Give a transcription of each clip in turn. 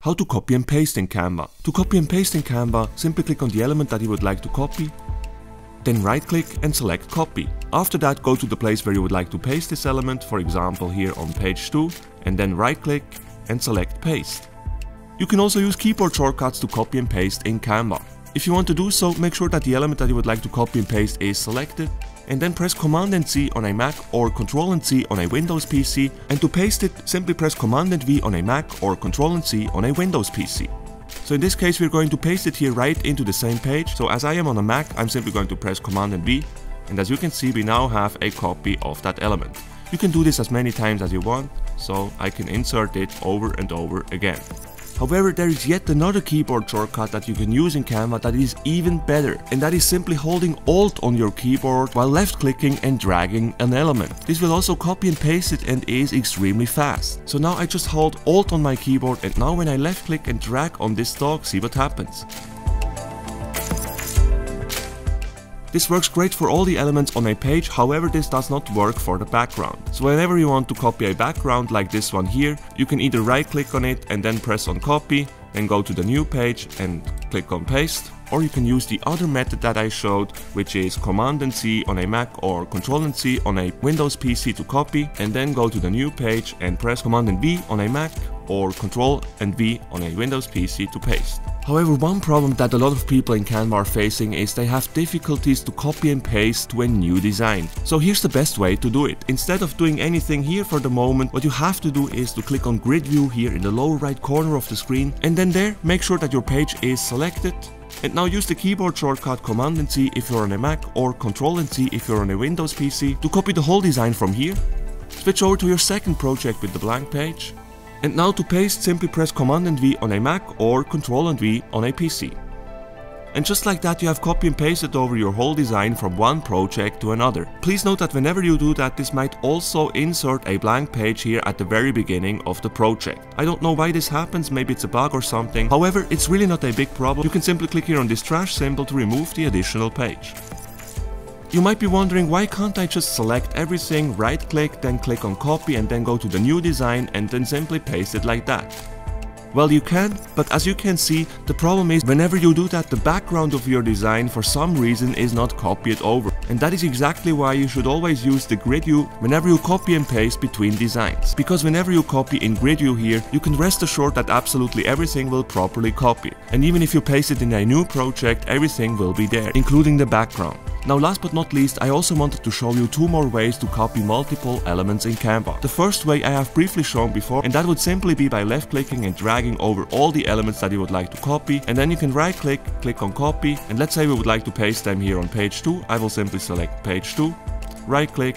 How to copy and paste in Canva. To copy and paste in Canva, simply click on the element that you would like to copy, then right click and select copy. After that, go to the place where you would like to paste this element, for example here on page 2, and then right click and select paste. You can also use keyboard shortcuts to copy and paste in Canva. If you want to do so, make sure that the element that you would like to copy and paste is selected, and then press Command and C on a Mac or Control and C on a Windows PC, and to paste it, simply press Command and V on a Mac or Control and C on a Windows PC. So in this case, we're going to paste it here right into the same page. So as I am on a Mac, I'm simply going to press Command and V, and as you can see, we now have a copy of that element. You can do this as many times as you want, so I can insert it over and over again. However, there is yet another keyboard shortcut that you can use in Canva that is even better, and that is simply holding Alt on your keyboard while left clicking and dragging an element. This will also copy and paste it and is extremely fast. So now I just hold Alt on my keyboard, and now when I left click and drag on this dog, see what happens. This works great for all the elements on a page, however this does not work for the background. So whenever you want to copy a background like this one here, you can either right click on it and then press on copy, then go to the new page and click on paste, or you can use the other method that I showed, which is Command and C on a Mac or Control and C on a Windows PC to copy, and then go to the new page and press Command and V on a Mac or Control and V on a Windows PC to paste. However, one problem that a lot of people in Canva are facing is they have difficulties to copy and paste to a new design. So here's the best way to do it. Instead of doing anything here for the moment, what you have to do is to click on Grid View here in the lower right corner of the screen, and then there, make sure that your page is selected. And now use the keyboard shortcut Command and C if you're on a Mac or Control and C if you're on a Windows PC to copy the whole design from here. Switch over to your second project with the blank page. And now to paste, simply press Command and V on a Mac or Control and V on a PC. And just like that, you have copy and pasted over your whole design from one project to another. Please note that whenever you do that, this might also insert a blank page here at the very beginning of the project. I don't know why this happens, maybe it's a bug or something. However, it's really not a big problem. You can simply click here on this trash symbol to remove the additional page. You might be wondering, why can't I just select everything, right click, then click on copy and then go to the new design and then simply paste it like that? Well, you can, but as you can see, the problem is whenever you do that, the background of your design for some reason is not copied over. And that is exactly why you should always use the grid view whenever you copy and paste between designs. Because whenever you copy in grid view here, you can rest assured that absolutely everything will properly copy. And even if you paste it in a new project, everything will be there, including the background. Now last but not least, I also wanted to show you two more ways to copy multiple elements in Canva. The first way I have briefly shown before, and that would simply be by left clicking and dragging over all the elements that you would like to copy, and then you can right click, click on copy, and let's say we would like to paste them here on page 2, I will simply select page 2, right click,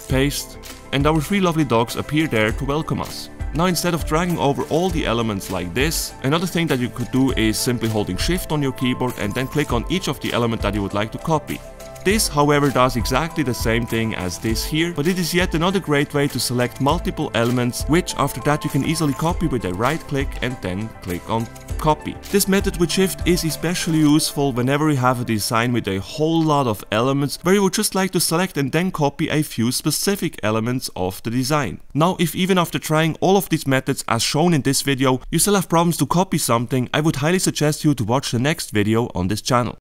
paste, and our three lovely dogs appear there to welcome us. Now instead of dragging over all the elements like this, another thing that you could do is simply holding Shift on your keyboard and then click on each of the elements that you would like to copy. This, however, does exactly the same thing as this here, but it is yet another great way to select multiple elements, which after that you can easily copy with a right click and then click on copy. This method with Shift is especially useful whenever you have a design with a whole lot of elements where you would just like to select and then copy a few specific elements of the design. Now, if even after trying all of these methods as shown in this video, you still have problems to copy something, I would highly suggest you to watch the next video on this channel.